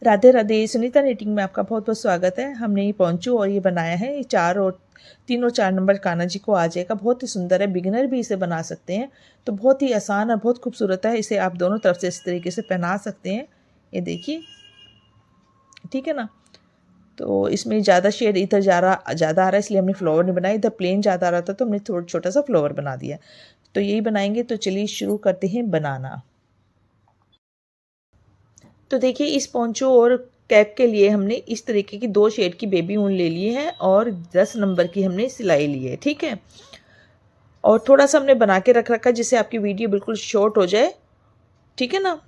Radhe Radhe. Sunita knitting में आपका बहुत बहुत स्वागत है। हमने ये पोंचू और ये बनाया है, ये 3 और 4 नंबर कान्हा जी को आ जाएगा। बहुत ही सुंदर है, बिगिनर भी इसे बना सकते हैं। तो बहुत ही आसान और बहुत खूबसूरत है। इसे आप दोनों तरफ से इस तरीके से पहना सकते हैं। ये देखिए, ठीक है ना। तो इसमें ज़्यादा शेड इधर ज़्यादा आ रहा है, इसलिए हमने फ्लावर नहीं बनाया। इधर प्लेन ज़्यादा आ रहा था तो हमने थोड़ा छोटा सा फ्लावर बना दिया। तो यही बनाएंगे। तो चलिए शुरू करते हैं बनाना। तो देखिए, इस पोंचो और कैप के लिए हमने इस तरीके की 2 शेड की बेबी ऊन ले ली है और 10 नंबर की हमने सिलाई ली है, ठीक है। और थोड़ा सा हमने बना के रख रखा है जिससे आपकी वीडियो बिल्कुल शॉर्ट हो जाए, ठीक है ना,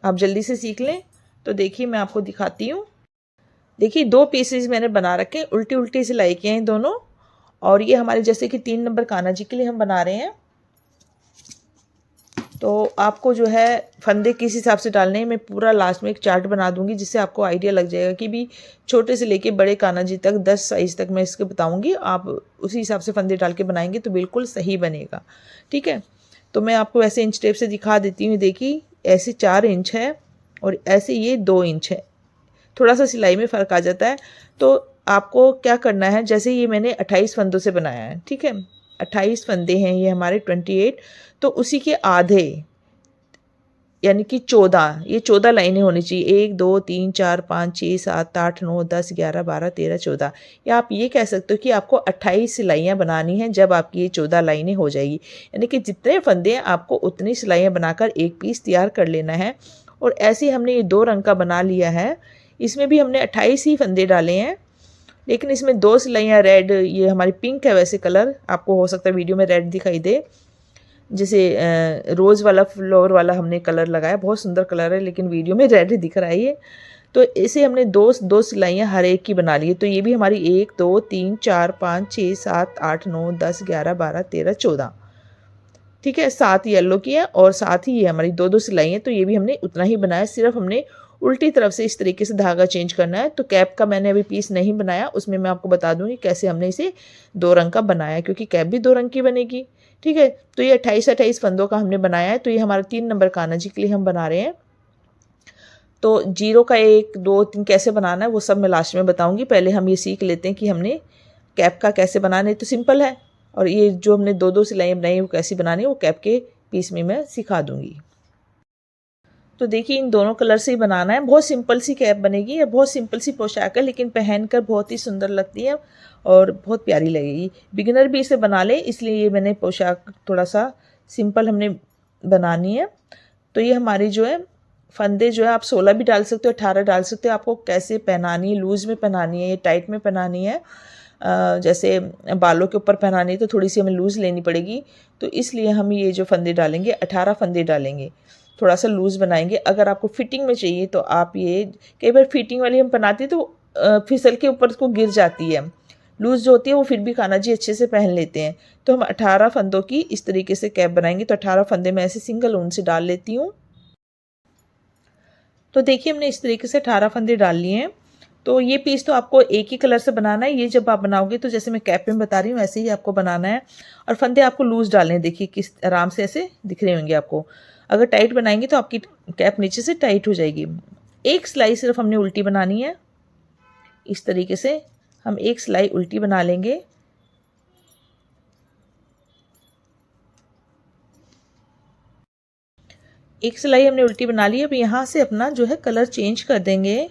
आप जल्दी से सीख लें। तो देखिए, मैं आपको दिखाती हूँ। देखिए, 2 पीसेस मैंने बना रखे हैं, उल्टी उल्टी सिलाई किए हैं दोनों। और ये हमारे जैसे कि 3 नंबर कान्हा जी के लिए हम बना रहे हैं। तो आपको जो है फंदे किस हिसाब से डालने हैं, मैं पूरा लास्ट में एक चार्ट बना दूंगी जिससे आपको आइडिया लग जाएगा कि भी छोटे से लेके बड़े कान्हा जी तक 10 साइज़ तक मैं इसके बताऊंगी। आप उसी हिसाब से फंदे डाल के बनाएंगे तो बिल्कुल सही बनेगा, ठीक है। तो मैं आपको ऐसे इंच टेप से दिखा देती हूँ। देखिए, ऐसे 4 इंच है और ऐसे ये 2 इंच है। थोड़ा सा सिलाई में फ़र्क आ जाता है। तो आपको क्या करना है, जैसे ये मैंने 28 फंदों से बनाया है, ठीक है। 28 फंदे हैं ये हमारे 28। तो उसी के आधे यानी कि 14, ये 14 लाइनें होनी चाहिए। 1 2 3 4 5 6 7 8 9 10 11 12 13 14। या आप ये कह सकते हो कि आपको 28 सिलाइयाँ बनानी हैं जब आपकी ये 14 लाइनें हो जाएगी। यानी कि जितने फंदे हैं आपको उतनी सिलाइयाँ बनाकर एक पीस तैयार कर लेना है। और ऐसे ही हमने ये 2 रंग का बना लिया है। इसमें भी हमने 28 ही फंदे डाले हैं, लेकिन इसमें 2 सिलाइयाँ रेड, ये हमारी पिंक है वैसे कलर, आपको हो सकता है वीडियो में रेड दिखाई दे। जैसे रोज़ वाला फ्लावर वाला हमने कलर लगाया, बहुत सुंदर कलर है, लेकिन वीडियो में रेड दिख रहा है ये। तो इसे हमने दो सिलाइयाँ हर एक की बना ली है। तो ये भी हमारी 1 2 3 4 5 6 7 8 9 10 11 12 13 14, ठीक है। 7 येलो की है और साथ ही ये हमारी 2 सिलाई है। तो ये भी हमने उतना ही बनाया, सिर्फ हमने उल्टी तरफ से इस तरीके से धागा चेंज करना है। तो कैप का मैंने अभी पीस नहीं बनाया, उसमें मैं आपको बता दूंगी कैसे हमने इसे 2 रंग का बनाया, क्योंकि कैप भी 2 रंग की बनेगी, ठीक है। तो ये 28 फंदों का हमने बनाया है। तो ये हमारा 3 नंबर कान्हा जी के लिए हम बना रहे हैं। तो जीरो का 1 2 3 कैसे बनाना है वो सब मैं लास्ट में बताऊंगी। पहले हम ये सीख लेते हैं कि हमने कैप का कैसे बनाना है। तो सिंपल है। और ये जो हमने 2 सिलाइयाँ बनाई वो कैसी बनानी है वो कैप के पीस में मैं सिखा दूंगी। तो देखिए, इन दोनों कलर से ही बनाना है। बहुत सिंपल सी कैप बनेगी। ये बहुत सिंपल सी पोशाक है, लेकिन पहनकर बहुत ही सुंदर लगती है और बहुत प्यारी लगेगी। बिगिनर भी इसे बना ले, इसलिए ये मैंने पोशाक थोड़ा सा सिंपल हमने बनानी है। तो ये हमारी जो है फंदे जो है आप 16 भी डाल सकते हो, 18 डाल सकते हो। आपको कैसे पहनानी है, लूज़ में पहनानी है या टाइट में पहनानी है। जैसे बालों के ऊपर पहनानी है तो थोड़ी सी हमें लूज़ लेनी पड़ेगी। तो इसलिए हम ये जो फंदे डालेंगे 18 फंदे डालेंगे, थोड़ा सा लूज़ बनाएंगे। अगर आपको फिटिंग में चाहिए तो आप ये, कई बार फिटिंग वाली हम बनाते हैं तो फिसल के ऊपर को गिर जाती है। लूज़ जो होती है वो फिर भी कान्हा जी अच्छे से पहन लेते हैं। तो हम 18 फंदों की इस तरीके से कैप बनाएंगे। तो 18 फंदे मैं ऐसे सिंगल ऊन से डाल लेती हूँ। तो देखिए, हमने इस तरीके से 18 फंदे डाल लिए हैं। तो ये पीस तो आपको एक ही कलर से बनाना है। ये जब आप बनाओगे तो जैसे मैं कैप में बता रही हूँ वैसे ही आपको बनाना है। और फंदे आपको लूज़ डालने हैं। देखिए किस आराम से ऐसे दिख रहे होंगे आपको। अगर टाइट बनाएंगे तो आपकी कैप नीचे से टाइट हो जाएगी। एक सिलाई सिर्फ हमने उल्टी बनानी है। इस तरीके से हम एक सिलाई उल्टी बना लेंगे। एक सिलाई हमने उल्टी बना ली। अब यहाँ से अपना जो है कलर चेंज कर देंगे।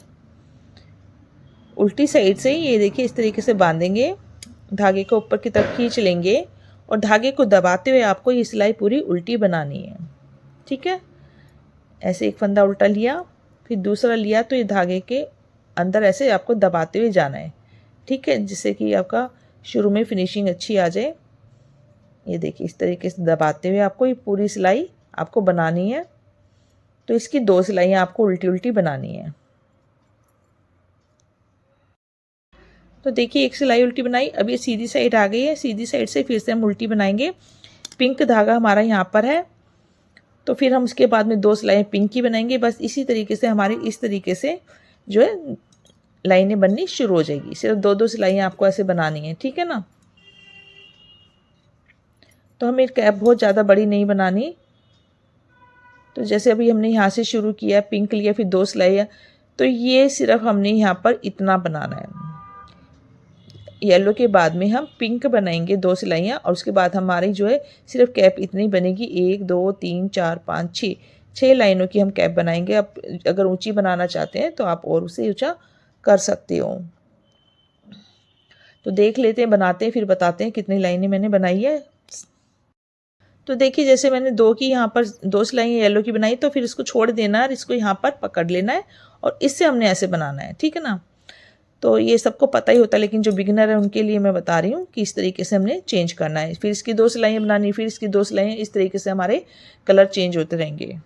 उल्टी साइड से ये देखिए इस तरीके से बांधेंगे, धागे को ऊपर की तरफ खींच लेंगे और धागे को दबाते हुए आपको ये सिलाई पूरी उल्टी बनानी है, ठीक है। ऐसे एक फंदा उल्टा लिया, फिर दूसरा लिया, तो ये धागे के अंदर ऐसे आपको दबाते हुए जाना है, ठीक है, जिससे कि आपका शुरू में फिनिशिंग अच्छी आ जाए। ये देखिए इस तरीके से दबाते हुए आपको ये पूरी सिलाई आपको बनानी है। तो इसकी 2 सिलाइयाँ आपको उल्टी उल्टी बनानी है। तो देखिए, एक सिलाई उल्टी बनाई। अब ये सीधी साइड आ गई है। सीधी साइड से फिर से हम उल्टी बनाएंगे। पिंक धागा हमारा यहाँ पर है, तो फिर हम उसके बाद में 2 सिलाइयाँ पिंक की बनाएंगे। बस इसी तरीके से हमारी इस तरीके से जो है लाइनें बननी शुरू हो जाएगी। सिर्फ 2 सिलाइयाँ आपको ऐसे बनानी है, ठीक है ना। तो हमें कैप बहुत ज़्यादा बड़ी नहीं बनानी। तो जैसे अभी हमने यहाँ से शुरू किया, पिंक लिया, फिर 2 सिलाइयाँ तो ये सिर्फ हमने यहाँ पर इतना बनाना है। येलो के बाद में हम पिंक बनाएंगे 2 सिलाइयाँ, और उसके बाद हमारी जो है सिर्फ कैप इतनी बनेगी। 1 2 3 4 5 6 लाइनों की हम कैप बनाएंगे। आप अगर ऊंची बनाना चाहते हैं तो आप और उसे ऊंचा कर सकते हो। तो देख लेते हैं, बनाते हैं, फिर बताते हैं कितनी लाइनें मैंने बनाई है। तो देखिए जैसे मैंने 2 की यहाँ पर 2 सिलाइयाँ येलो की बनाई, तो फिर इसको छोड़ देना है और इसको यहाँ पर पकड़ लेना है और इससे हमने ऐसे बनाना है, ठीक है ना। तो ये सबको पता ही होता है, लेकिन जो बिगिनर है उनके लिए मैं बता रही हूँ कि इस तरीके से हमने चेंज करना है। फिर इसकी 2 सिलाइयाँ बनानी, फिर इसकी 2 सिलाइयाँ, इस तरीके से हमारे कलर चेंज होते रहेंगे।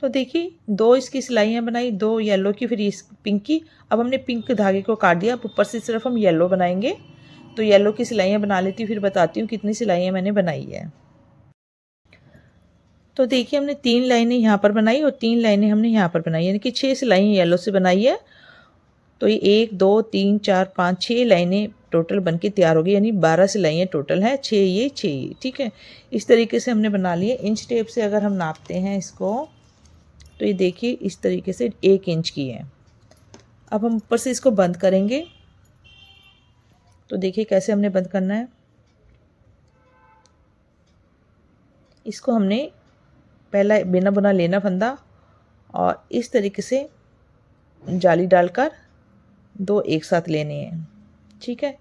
तो देखिए 2 इसकी सिलाइयाँ बनाई, 2 येलो की, फिर इस पिंक की। अब हमने पिंक धागे को काट दिया, अब ऊपर से सिर्फ हम येलो बनाएंगे। तो येलो की सिलाइयाँ बना लेती हूँ, फिर बताती हूँ कितनी सिलाइयाँ मैंने बनाई है। तो देखिए हमने 3 लाइनें यहाँ पर बनाई और 3 लाइनें हमने यहाँ पर बनाई, यानी कि 6 सिलाइयाँ येलो से बनाई है। तो ये 1 2 3 4 5 6 लाइनें टोटल बनके तैयार हो गई, यानी 12 सिलाइयाँ टोटल है। 6 ये 6 ये, ठीक है। इस तरीके से हमने बना लिए। इंच टेप से अगर हम नापते हैं इसको, तो ये देखिए इस तरीके से 1 इंच की है। अब हम ऊपर से इसको बंद करेंगे। तो देखिए कैसे हमने बंद करना है। इसको हमने पहला बिना बुना लेना फंदा, और इस तरीके से जाली डालकर 2 एक साथ लेने हैं, ठीक है।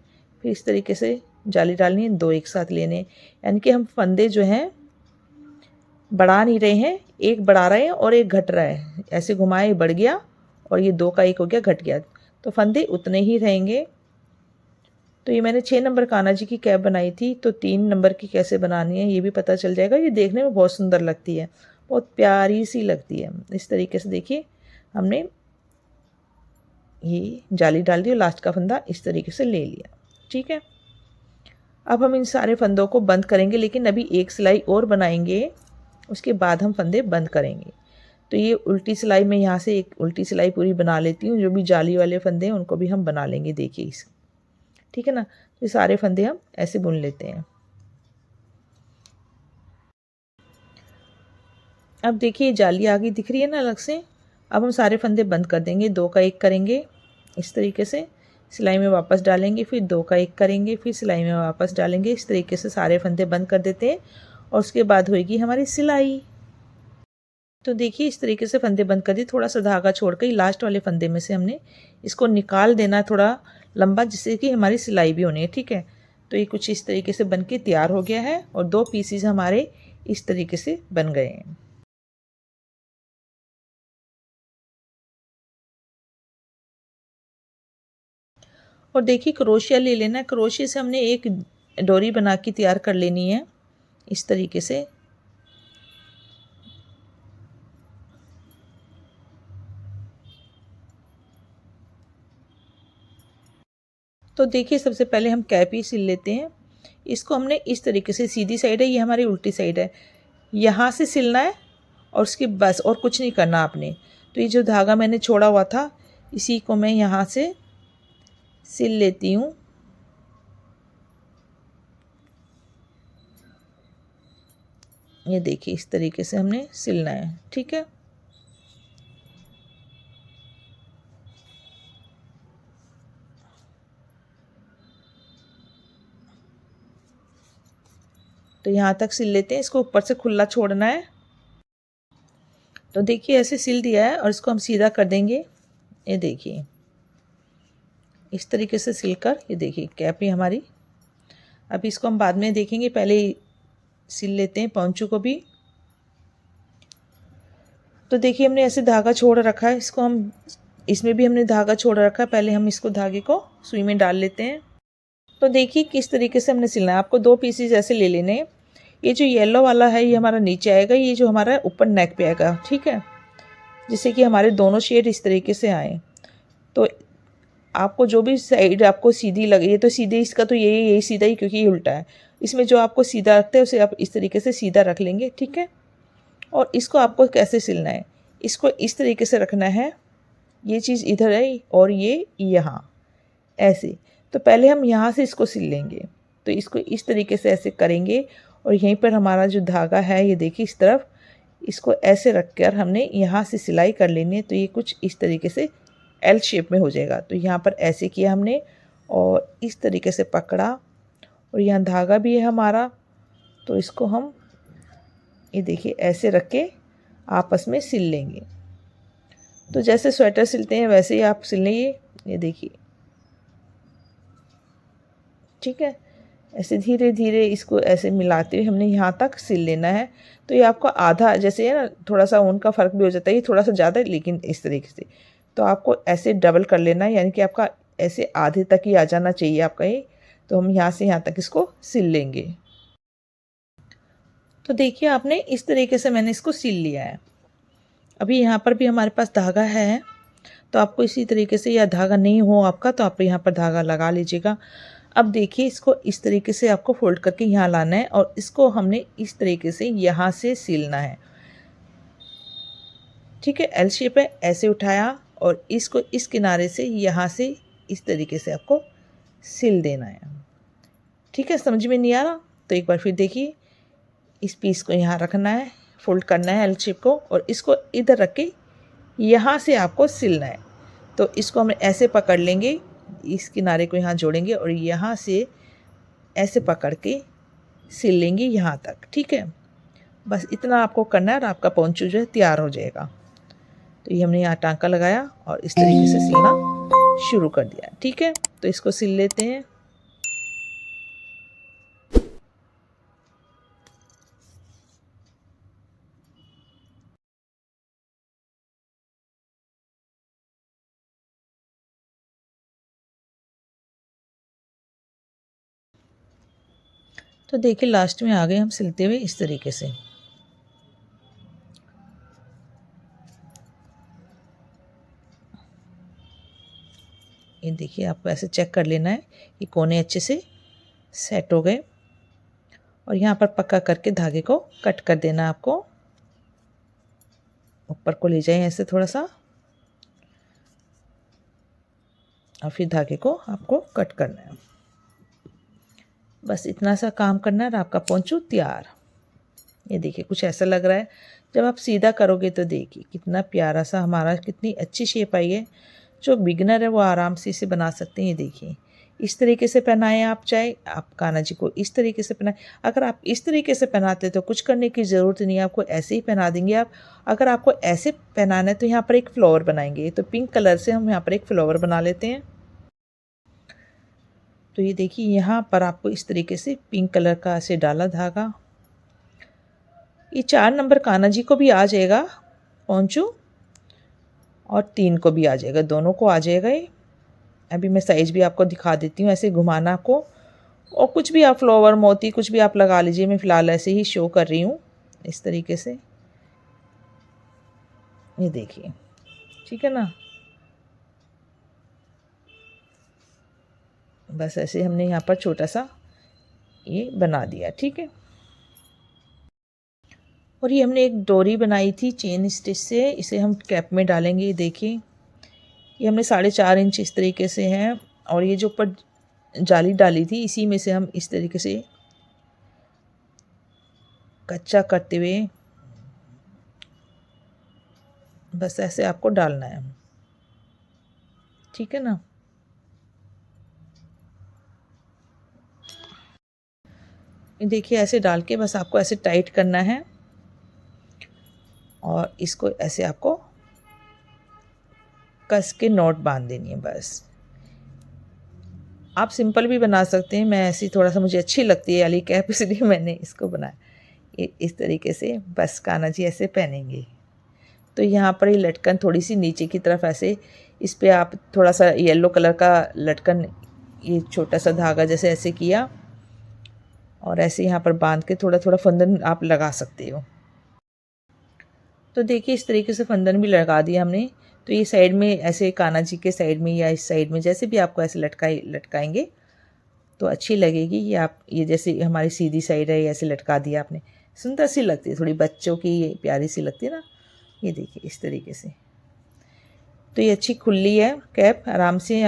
फिर इस तरीके से जाली डालनी है, 2 एक साथ लेने हैं, यानी कि हम फंदे जो हैं बढ़ा नहीं रहे हैं, एक बढ़ा रहे हैं और एक घट रहा है। ऐसे घुमाए बढ़ गया और ये 2 का 1 हो गया, घट गया, तो फंदे उतने ही रहेंगे। तो ये मैंने 6 नंबर कान्हा जी की कैप बनाई थी, तो 3 नंबर की कैसे बनानी है ये भी पता चल जाएगा। ये देखने में बहुत सुंदर लगती है, बहुत प्यारी सी लगती है। इस तरीके से देखिए हमने ये जाली डाल दी और लास्ट का फंदा इस तरीके से ले लिया, ठीक है। अब हम इन सारे फंदों को बंद करेंगे, लेकिन अभी एक सिलाई और बनाएंगे, उसके बाद हम फंदे बंद करेंगे। तो ये उल्टी सिलाई में यहाँ से एक उल्टी सिलाई पूरी बना लेती हूँ। जो भी जाली वाले फंदे हैं उनको भी हम बना लेंगे, देखिए इस, ठीक है ना। तो ये सारे फंदे हम ऐसे बुन लेते हैं। अब देखिए जाली आ गई, दिख रही है ना अलग से। अब हम सारे फंदे बंद कर देंगे, 2 का 1 करेंगे, इस तरीके से सिलाई में वापस डालेंगे, फिर 2 का 1 करेंगे, फिर सिलाई में वापस डालेंगे। इस तरीके से सारे फंदे बंद कर देते हैं और उसके बाद होगी हमारी सिलाई। तो देखिए इस तरीके से फंदे बंद कर दिए। थोड़ा सा धागा छोड़ कर लास्ट वाले फंदे में से हमने इसको निकाल देना है थोड़ा लंबा, जिससे कि हमारी सिलाई भी होनी है, ठीक है। तो ये कुछ इस तरीके से बन के तैयार हो गया है और 2 पीसीज हमारे इस तरीके से बन गए हैं। और देखिए क्रोशिया ले लेना है। क्रोशिया से हमने एक डोरी बना के तैयार कर लेनी है इस तरीके से। तो देखिए सबसे पहले हम कैप ही सिल लेते हैं। इसको हमने इस तरीके से, सीधी साइड है, ये हमारी उल्टी साइड है, यहाँ से सिलना है और उसके बस और कुछ नहीं करना आपने। तो ये जो धागा मैंने छोड़ा हुआ था इसी को मैं यहाँ से सिल लेती हूँ। ये देखिए इस तरीके से हमने सिलना है, ठीक है। तो यहाँ तक सिल लेते हैं, इसको ऊपर से खुला छोड़ना है। तो देखिए ऐसे सिल दिया है और इसको हम सीधा कर देंगे। ये देखिए इस तरीके से सिलकर, ये देखिए कैप ही हमारी। अभी इसको हम बाद में देखेंगे, पहले सिल लेते हैं पौंचू को भी। तो देखिए हमने ऐसे धागा छोड़ रखा है, इसको हम, इसमें भी हमने धागा छोड़ रखा है। पहले हम इसको धागे को सुई में डाल लेते हैं। तो देखिए किस तरीके से हमने सिलना है। आपको 2 पीसेस ऐसे ले लेने हैं। ये जो येलो वाला है ये हमारा नीचे आएगा, ये जो हमारा ऊपर नेक पे आएगा, ठीक है, जिससे कि हमारे दोनों शेड इस तरीके से आए। तो आपको जो भी साइड आपको सीधी लगे, ये तो सीधे, इसका तो यही सीधा ही, क्योंकि ये उल्टा है। इसमें जो आपको सीधा रखते हैं उसे आप इस तरीके से सीधा रख लेंगे, ठीक है। और इसको आपको कैसे सिलना है, इसको इस तरीके से रखना है। ये चीज़ इधर है और ये यहाँ ऐसे। तो पहले हम यहाँ से इसको सिल लेंगे। तो इसको इस तरीके से ऐसे करेंगे और यहीं पर हमारा जो धागा है ये देखिए इस तरफ इसको ऐसे रख कर हमने यहाँ से सिलाई कर लेनी है। तो ये कुछ इस तरीके से एल शेप में हो जाएगा। तो यहाँ पर ऐसे किया हमने और इस तरीके से पकड़ा और यहाँ धागा भी है हमारा। तो इसको हम ये देखिए ऐसे रख के आपस में सिल लेंगे। तो जैसे स्वेटर सिलते हैं वैसे ही आप सिल लेंगे। ये देखिए, ठीक है। ऐसे धीरे धीरे इसको ऐसे मिलाते हुए हमने यहाँ तक सिल लेना है। तो ये आपको आधा, जैसे है ना, थोड़ा सा ऊन का फ़र्क भी हो जाता है, ये थोड़ा सा ज़्यादा है लेकिन इस तरीके से। तो आपको ऐसे डबल कर लेना है, यानी कि आपका ऐसे आधे तक ही आ जाना चाहिए आपका ये। तो हम यहाँ से यहाँ तक इसको सिल लेंगे। तो देखिए आपने इस तरीके से मैंने इसको सिल लिया है। अभी यहाँ पर भी हमारे पास धागा है, तो आपको इसी तरीके से, या धागा नहीं हो आपका तो आप यहाँ पर धागा लगा लीजिएगा। अब देखिए इसको इस तरीके से आपको फोल्ड करके यहाँ लाना है और इसको हमने इस तरीके से यहाँ से सिलना है, ठीक है। एल शेप है, ऐसे उठाया और इसको इस किनारे से यहाँ से इस तरीके से आपको सिल देना है, ठीक है। समझ में नहीं आ रहा तो एक बार फिर देखिए, इस पीस को यहाँ रखना है, फोल्ड करना है एल शेप को और इसको इधर रख के यहाँ से आपको सिलना है। तो इसको हम ऐसे पकड़ लेंगे, इस किनारे को यहाँ जोड़ेंगे और यहाँ से ऐसे पकड़ के सिल लेंगे यहाँ तक, ठीक है। बस इतना आपको करना है और आपका पोंचू जो है तैयार हो जाएगा। तो ये हमने यहाँ टांका लगाया और इस तरीके से सिलना शुरू कर दिया, ठीक है। तो इसको सिल लेते हैं। तो देखिए लास्ट में आ गए हम सिलते हुए इस तरीके से। ये देखिए आपको ऐसे चेक कर लेना है कि कोने अच्छे से सेट हो गए और यहाँ पर पक्का करके धागे को कट कर देना। आपको ऊपर को ले जाएं ऐसे थोड़ा सा और फिर धागे को आपको कट करना है। बस इतना सा काम करना है और आपका पोंचू तैयार। ये देखिए कुछ ऐसा लग रहा है। जब आप सीधा करोगे तो देखिए कितना प्यारा सा हमारा, कितनी अच्छी शेप आई है। जो बिगनर है वो आराम से इसे बना सकते हैं। ये देखिए इस तरीके से पहनाएं आप, चाहे आप कान्हा जी को इस तरीके से पहनाएं। अगर आप इस तरीके से पहनाते तो कुछ करने की ज़रूरत नहीं है, आपको ऐसे ही पहना देंगे आप। अगर आपको ऐसे पहनाना है तो यहाँ पर एक फ्लावर बनाएंगे। तो पिंक कलर से हम यहाँ पर एक फ्लावर बना लेते हैं। तो ये देखिए यहाँ पर आपको इस तरीके से पिंक कलर का ऐसे डाला धागा। ये 4 नंबर कान्हा जी को भी आ जाएगा पोंचू और 3 को भी आ जाएगा, दोनों को आ जाएगा ये। अभी मैं साइज भी आपको दिखा देती हूँ, ऐसे घुमाना आपको। और कुछ भी आप फ्लावर मोती कुछ भी आप लगा लीजिए, मैं फ़िलहाल ऐसे ही शो कर रही हूँ इस तरीके से। ये देखिए, ठीक है ना। बस ऐसे हमने यहाँ पर छोटा सा ये बना दिया, ठीक है। और ये हमने एक डोरी बनाई थी चेन स्टिच से, इसे हम कैप में डालेंगे। देखिए ये हमने 4.5 इंच इस तरीके से है और ये जो ऊपर जाली डाली थी इसी में से हम इस तरीके से कच्चा करते हुए बस ऐसे आपको डालना है, ठीक है ना। देखिए ऐसे डाल के बस आपको ऐसे टाइट करना है और इसको ऐसे आपको कस के नॉट बांध देनी है। बस आप सिंपल भी बना सकते हैं, मैं ऐसी थोड़ा सा मुझे अच्छी लगती है वाली कैप इसलिए मैंने इसको बनाया। ये इस तरीके से बस कान्हा जी ऐसे पहनेंगे। तो यहाँ पर ये लटकन थोड़ी सी नीचे की तरफ ऐसे, इस पे आप थोड़ा सा येलो कलर का लटकन, ये छोटा सा धागा जैसे ऐसे किया और ऐसे यहाँ पर बांध के थोड़ा थोड़ा फंदन आप लगा सकते हो। तो देखिए इस तरीके से फंदन भी लगा दिया हमने। तो ये साइड में ऐसे कान्हा जी के साइड में या इस साइड में जैसे भी आपको ऐसे लटकाएंगे तो अच्छी लगेगी। ये आप ये जैसे हमारी सीधी साइड है ऐसे लटका दिया आपने, सुंदर सी लगती है, थोड़ी बच्चों की ये प्यारी सी लगती है ना। ये देखिए इस तरीके से। तो ये अच्छी खुली है कैप, आराम से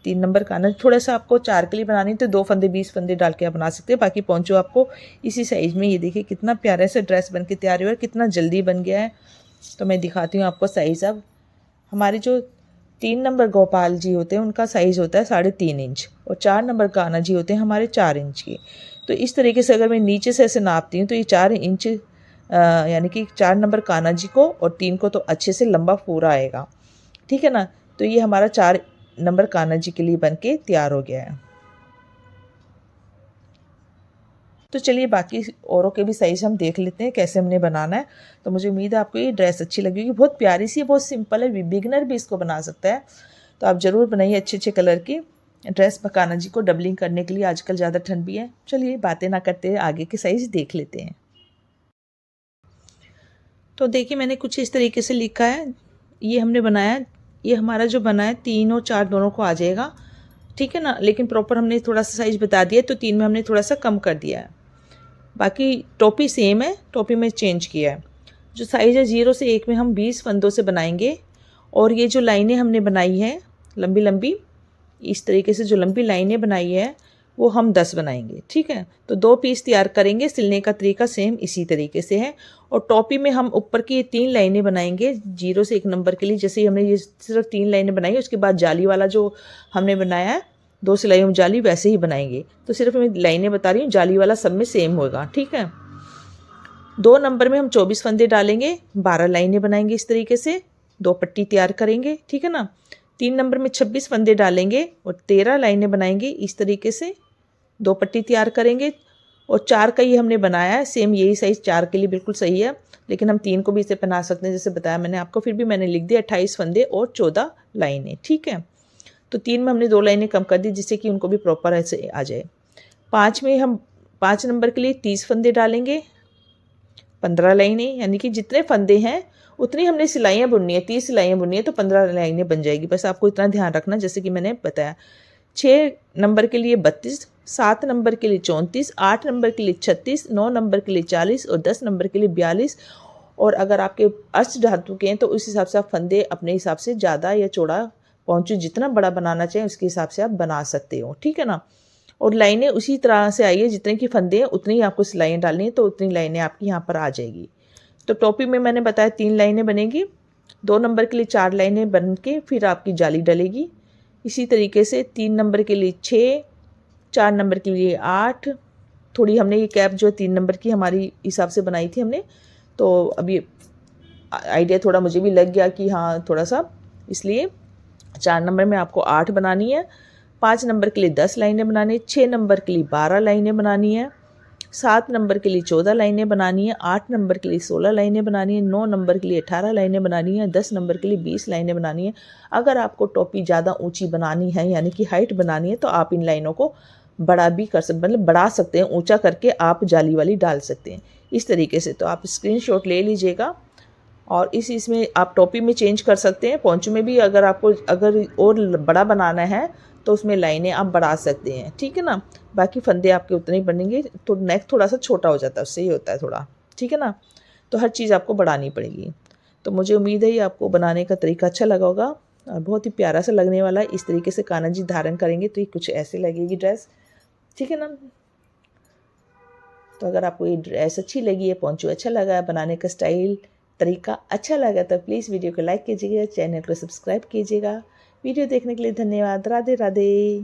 3 नंबर काना। थोड़ा सा आपको 4 के लिए बनानी तो 2 फंदे 20 फंदे डाल के आप बना सकते हैं। बाकी पोंचो आपको इसी साइज़ में, ये देखिए कितना प्यारा सा ड्रेस बन के तैयार हुआ है, कितना जल्दी बन गया है। तो मैं दिखाती हूँ आपको साइज़। अब हमारे जो 3 नंबर गोपाल जी होते हैं उनका साइज़ होता है 3.5 इंच, और 4 नंबर कान्हा जी होते हैं हमारे 4 इंच के। तो इस तरीके से अगर मैं नीचे से ऐसे नापती हूँ तो ये 4 इंच यानी कि 4 नंबर कान्हा जी को और 3 को तो अच्छे से लंबा पूरा आएगा, ठीक है ना। तो ये हमारा 4 नंबर कान्हा जी के लिए बन के तैयार हो गया है। तो चलिए बाकी औरों के भी साइज़ हम देख लेते हैं कैसे हमने बनाना है। तो मुझे उम्मीद है आपको ये ड्रेस अच्छी लगेगी। बहुत प्यारी सी है, बहुत सिंपल है, बिगिनर भी इसको बना सकता है। तो आप ज़रूर बनाइए अच्छे अच्छे कलर की ड्रेस कान्हा जी को डबलिंग करने के लिए। आजकल ज़्यादा ठंड भी है। चलिए बातें ना करते हैं, आगे के साइज़ देख लेते हैं। तो देखिए मैंने कुछ इस तरीके से लिखा है, ये हमने बनाया है। ये हमारा जो बना है 3 और 4 दोनों को आ जाएगा, ठीक है ना। लेकिन प्रॉपर हमने थोड़ा सा साइज़ बता दिया, तो 3 में हमने थोड़ा सा कम कर दिया है। बाकी टोपी सेम है, टोपी में चेंज किया है। जो साइज़ है 0 से 1 में हम 20 फंदों से बनाएंगे। और ये जो लाइनें हमने बनाई है लंबी लंबी, इस तरीके से जो लंबी लाइनें बनाई है वो हम 10 बनाएंगे, ठीक है। तो 2 पीस तैयार करेंगे। सिलने का तरीका सेम इसी तरीके से है। और टोपी में हम ऊपर की 3 लाइनें बनाएंगे 0 से 1 नंबर के लिए। जैसे हमने ये सिर्फ 3 लाइनें बनाई, उसके बाद जाली वाला जो हमने बनाया है 2 सिलाइयों में जाली, वैसे ही बनाएंगे। तो सिर्फ मैं लाइनें बता रही हूँ, जाली वाला सब में सेम होगा, ठीक है। 2 नंबर में हम 24 फंदे डालेंगे, 12 लाइनें बनाएंगे इस तरीके से, 2 पट्टी तैयार करेंगे, ठीक है ना। 3 नंबर में 26 फंदे डालेंगे और 13 लाइनें बनाएंगे इस तरीके से, 2 पट्टी तैयार करेंगे। और 4 का ये हमने बनाया है, सेम यही साइज़ 4 के लिए बिल्कुल सही है। लेकिन हम 3 को भी इसे बना सकते हैं, जैसे बताया मैंने आपको। फिर भी मैंने लिख दिया 28 फंदे और 14 लाइनें, ठीक है। तो 3 में हमने 2 लाइनें कम कर दी, जिससे कि उनको भी प्रॉपर ऐसे आ जाए। 5 में हम 5 नंबर के लिए 30 फंदे डालेंगे, 15 लाइनें, यानी कि जितने फंदे हैं उतनी हमने सिलाइयाँ बुननी है। 30 सिलाइयाँ बुननी है तो 15 लाइनें बन जाएगी। बस आपको इतना ध्यान रखना, जैसे कि मैंने बताया। 6 नंबर के लिए 32, 7 नंबर के लिए 34, 8 नंबर के लिए 36, 9 नंबर के लिए 40 और 10 नंबर के लिए 42। और अगर आपके अष्ट धातु के हैं तो उस हिसाब से आप फंदे अपने हिसाब से ज़्यादा या चौड़ा पहुँचो जितना बड़ा बनाना चाहें उसके हिसाब से आप बना सकते हो, ठीक है ना। और लाइनें उसी तरह से आई है, जितने की फंदे हैं उतनी ही आपको सिलाइयाँ डालनी है, तो उतनी लाइनें आपकी यहाँ पर आ जाएगी। तो टोपी में मैंने बताया 3 लाइनें बनेगी, 2 नंबर के लिए 4 लाइनें बन के फिर आपकी जाली डलेगी। इसी तरीके से 3 नंबर के लिए 6, 4 नंबर के लिए 8। थोड़ी हमने ये कैप जो 3 नंबर की हमारी हिसाब से बनाई थी हमने, तो अभी आइडिया थोड़ा मुझे भी लग गया कि हाँ थोड़ा सा, इसलिए 4 नंबर में आपको 8 बनानी है। 5 नंबर के लिए 10 लाइनें बनानी है, 6 नंबर के लिए 12 लाइनें बनानी है, 7 नंबर के लिए 14 लाइनें बनानी है, 8 नंबर के लिए 16 लाइनें बनानी है, 9 नंबर के लिए 18 लाइनें बनानी है, 10 नंबर के लिए 20 लाइनें बनानी है। अगर आपको टोपी ज़्यादा ऊंची बनानी है, यानी कि हाइट बनानी है, तो आप इन लाइनों को बड़ा भी कर सकते, मतलब बढ़ा सकते हैं, ऊंचा करके आप जाली वाली डाल सकते हैं इस तरीके से। तो आप स्क्रीनशॉट ले लीजिएगा। और इसमें आप टोपी में चेंज कर सकते हैं, पोंचो में भी अगर आपको अगर और बड़ा बनाना है तो उसमें लाइनें आप बढ़ा सकते हैं, ठीक है ना। बाकी फंदे आपके उतने ही बनेंगे, तो नेक थोड़ा सा छोटा हो जाता है, उससे ही होता है थोड़ा, ठीक है ना। तो हर चीज़ आपको बढ़ानी पड़ेगी। तो मुझे उम्मीद है ये आपको बनाने का तरीका अच्छा लगा होगा और बहुत ही प्यारा सा लगने वाला है। इस तरीके से कान्हा जी धारण करेंगे तो ये कुछ ऐसे लगेगी ड्रेस, ठीक है ना। तो अगर आपको ये ड्रेस अच्छी लगी है, पोंचो अच्छा लगा, बनाने का स्टाइल तरीका अच्छा लगा, तो प्लीज़ वीडियो को लाइक कीजिएगा, चैनल को सब्सक्राइब कीजिएगा। वीडियो देखने के लिए धन्यवाद। राधे राधे।